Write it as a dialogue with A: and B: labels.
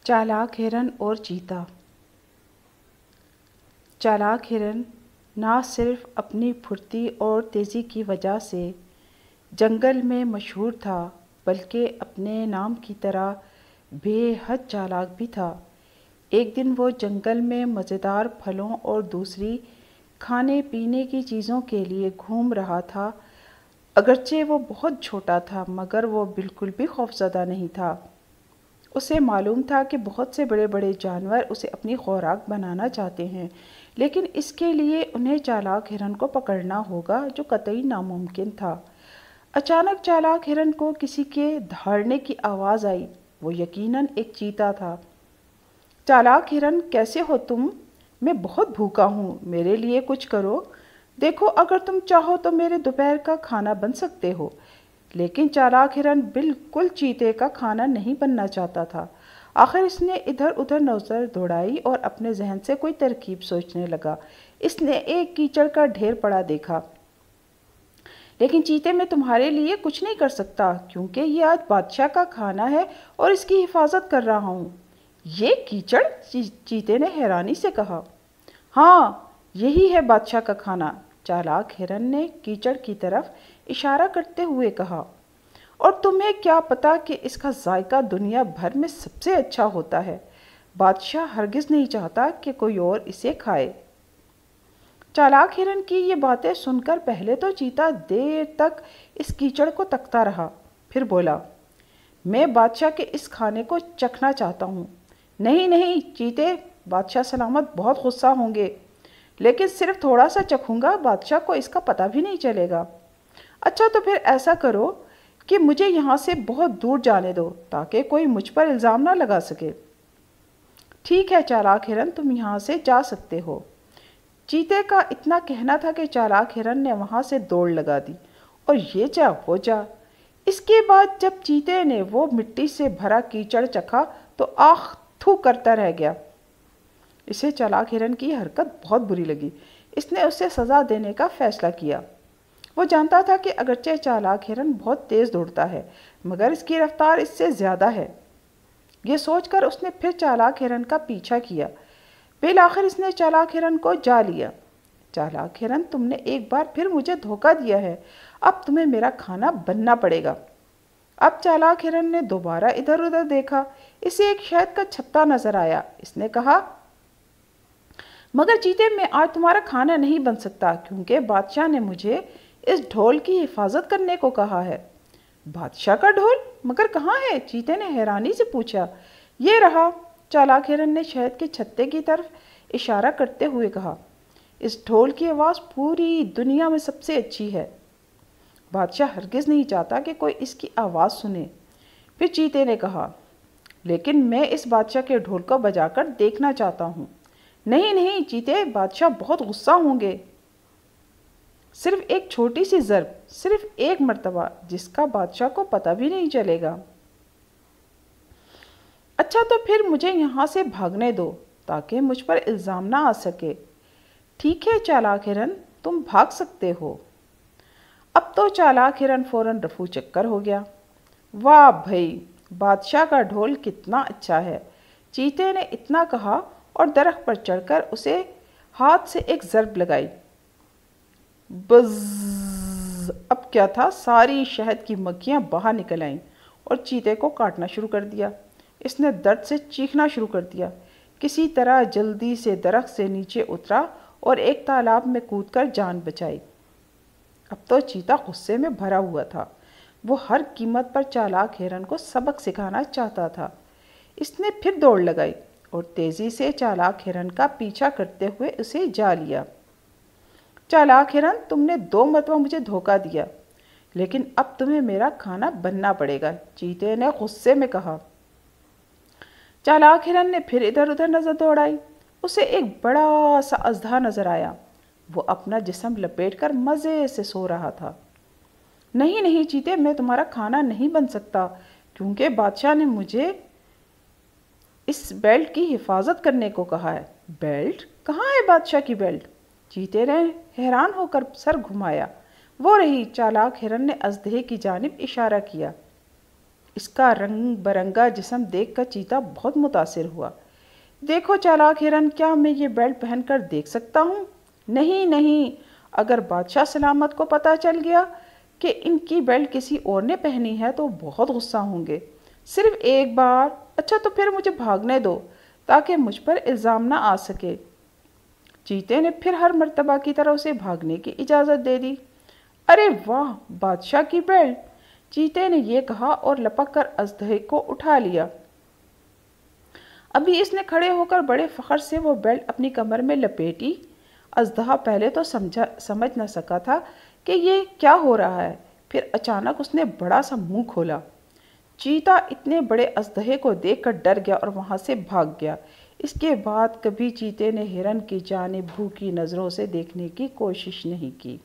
A: چالاک ہرن اور چیتا۔ چالاک ہرن نہ صرف اپنی پھرتی اور تیزی کی وجہ سے جنگل میں مشہور تھا بلکہ اپنے نام کی طرح بے حد چالاک بھی تھا۔ ایک دن وہ جنگل میں مزیدار پھلوں اور دوسری کھانے پینے کی چیزوں کے لیے گھوم رہا تھا۔ اگرچہ وہ بہت چھوٹا تھا مگر وہ بالکل بھی خوفزدہ نہیں تھا۔ اسے معلوم تھا کہ بہت سے بڑے بڑے جانور اسے اپنی خوراک بنانا چاہتے ہیں لیکن اس کے لیے انہیں چالاک ہرن کو پکڑنا ہوگا جو قطعی ناممکن تھا۔ اچانک چالاک ہرن کو کسی کے دھاڑنے کی آواز آئی۔ وہ یقیناً ایک چیتا تھا۔ چالاک ہرن، کیسے ہو تم؟ میں بہت بھوکا ہوں، میرے لیے کچھ کرو۔ دیکھو، اگر تم چاہو تو میرے دوپہر کا کھانا بن سکتے ہو۔ لیکن چالاک ہرن بالکل چیتے کا کھانا نہیں بننا چاہتا تھا۔ آخر اس نے ادھر ادھر نظر دوڑائی اور اپنے ذہن سے کوئی ترکیب سوچنے لگا۔ اس نے ایک کیچڑ کا ڈھیر پڑا دیکھا۔ لیکن چیتے، میں تمہارے لیے کچھ نہیں کر سکتا کیونکہ یہ آج بادشاہ کا کھانا ہے اور اس کی حفاظت کر رہا ہوں۔ یہ کیچڑ؟ چیتے نے حیرانی سے کہا۔ ہاں، یہی ہے بادشاہ کا کھانا، چالاک ہرن نے کیچڑ کی طرف اشارہ کرتے ہوئے کہا۔ اور تمہیں کیا پتا کہ اس کا ذائقہ دنیا بھر میں سب سے اچھا ہوتا ہے۔ بادشاہ ہرگز نہیں چاہتا کہ کوئی اور اسے کھائے۔ چالاک ہرن کی یہ باتیں سن کر پہلے تو چیتا دیر تک اس کیچڑ کو تکتا رہا، پھر بولا، میں بادشاہ کے اس کھانے کو چکھنا چاہتا ہوں۔ نہیں نہیں چیتے، بادشاہ سلامت بہت غصہ ہوں گے، لیکن صرف تھوڑا سا چکھوں گا، بادشاہ کو اس کا پتہ بھی نہیں چلے گا۔ اچھا تو پھر ایسا کرو کہ مجھے یہاں سے بہت دور جانے دو تاکہ کوئی مجھ پر الزام نہ لگا سکے۔ ٹھیک ہے چالاک ہرن، تم یہاں سے جا سکتے ہو۔ چیتے کا اتنا کہنا تھا کہ چالاک ہرن نے وہاں سے دوڑ لگا دی اور یہ جا وہ جا۔ اس کے بعد جب چیتے نے وہ مٹی سے بھرا کیچڑ چکھا تو آخ تھو کرتا رہ گیا۔ اسے چالاک ہرن کی حرکت بہت بری لگی۔ اس نے اسے سزا دینے کا فیصلہ کیا۔ وہ جانتا تھا کہ اگرچہ چالاک ہرن بہت تیز دوڑتا ہے مگر اس کی رفتار اس سے زیادہ ہے۔ یہ سوچ کر اس نے پھر چالاک ہرن کا پیچھا کیا۔ بالآخر اس نے چالاک ہرن کو جا لیا۔ چالاک ہرن، تم نے ایک بار پھر مجھے دھوکہ دیا ہے، اب تمہیں میرا کھانا بننا پڑے گا۔ اب چالاک ہرن نے دوبارہ ادھر ادھر دیکھا۔ اسے ایک شہد کا چھتا نظر آیا۔ اس نے کہا، مگر چیتے، میں آج تمہارا کھانا نہیں بن سکتا کیونکہ بادشاہ نے مجھے اس ڈھول کی حفاظت کرنے کو کہا ہے۔ بادشاہ کا ڈھول؟ مگر کہاں ہے؟ چیتے نے حیرانی سے پوچھا۔ یہ رہا، چالاک ہرن نے شہد کے چھتے کی طرف اشارہ کرتے ہوئے کہا۔ اس ڈھول کی آواز پوری دنیا میں سب سے اچھی ہے۔ بادشاہ ہرگز نہیں چاہتا کہ کوئی اس کی آواز سنے۔ پھر چیتے نے کہا، لیکن میں اس بادشاہ کے ڈھول کو بجا کر دیکھنا چاہتا ہوں۔ نہیں نہیں چیتے، بادشاہ بہت غصہ ہوں گے۔ صرف ایک چھوٹی سی ضرب، صرف ایک مرتبہ، جس کا بادشاہ کو پتہ بھی نہیں چلے گا۔ اچھا تو پھر مجھے یہاں سے بھاگنے دو تاکہ مجھ پر الزام نہ آ سکے۔ ٹھیک ہے چالاک ہرن، تم بھاگ سکتے ہو۔ اب تو چالاک ہرن فوراً رفو چکر ہو گیا۔ واہ بھئی، بادشاہ کا ڈھول کتنا اچھا ہے۔ چیتے نے اتنا کہا اور درخت پر چڑھ کر اسے ہاتھ سے ایک ضرب لگائی۔ بز! اب کیا تھا، ساری شہد کی مکھیاں باہر نکل آئیں اور چیتے کو کاٹنا شروع کر دیا۔ اس نے درد سے چیخنا شروع کر دیا۔ کسی طرح جلدی سے درخت سے نیچے اترا اور ایک تالاب میں کود کر جان بچائی۔ اب تو چیتا غصے میں بھرا ہوا تھا۔ وہ ہر قیمت پر چالاک ہرن کو سبق سکھانا چاہتا تھا۔ اس نے پھر دوڑ لگائی اور تیزی سے چالاک ہرن کا پیچھا کرتے ہوئے اسے جا لیا۔ چالاک ہرن، تم نے 2 مرتبہ مجھے دھوکہ دیا، لیکن اب تمہیں میرا کھانا بننا پڑے گا، چیتے نے غصے میں کہا۔ چالاک ہرن نے پھر ادھر ادھر نظر دوڑائی۔ اسے ایک بڑا سا اژدہا نظر آیا۔ وہ اپنا جسم لپیٹ کر مزے سے سو رہا تھا۔ نہیں نہیں چیتے، میں تمہارا کھانا نہیں بن سکتا کیونکہ بادشاہ نے مجھے اس بیلٹ کی حفاظت کرنے کو کہا ہے۔ بیلٹ؟ کہاں ہے بادشاہ کی بیلٹ؟ چیتے نے حیران ہو کر سر گھمایا۔ وہ رہی، چالاک ہرن نے اژدہے کی جانب اشارہ کیا۔ اس کا رنگ برنگا جسم دیکھ کر چیتا بہت متاثر ہوا۔ دیکھو چالاک ہرن، کیا میں یہ بیلٹ پہن کر دیکھ سکتا ہوں؟ نہیں نہیں، اگر بادشاہ سلامت کو پتہ چل گیا کہ ان کی بیلٹ کسی اور نے پہنی ہے تو بہت غصہ ہوں گے۔ صرف ایک بار؟ اچھا تو پھر مجھے بھاگنے دو تاکہ مجھ پر الزام نہ آ سکے۔ چیتے نے پھر ہر مرتبہ کی طرح اسے بھاگنے کی اجازت دے دی۔ ارے واہ، بادشاہ کی بیلٹ! چیتے نے یہ کہا اور لپک کر اژدہے کو اٹھا لیا۔ ابھی اس نے کھڑے ہو کر بڑے فخر سے وہ بیلٹ اپنی کمر میں لپیٹی۔ اژدہا پہلے تو سمجھ نہ سکا تھا کہ یہ کیا ہو رہا ہے، پھر اچانک اس نے بڑا سا منہ کھولا۔ چیتا اتنے بڑے اژدہے کو دیکھ کر ڈر گیا اور وہاں سے بھاگ گیا۔ اس کے بعد کبھی چیتے نے ہرن کی جانب بھوکی نظروں سے دیکھنے کی کوشش نہیں کی۔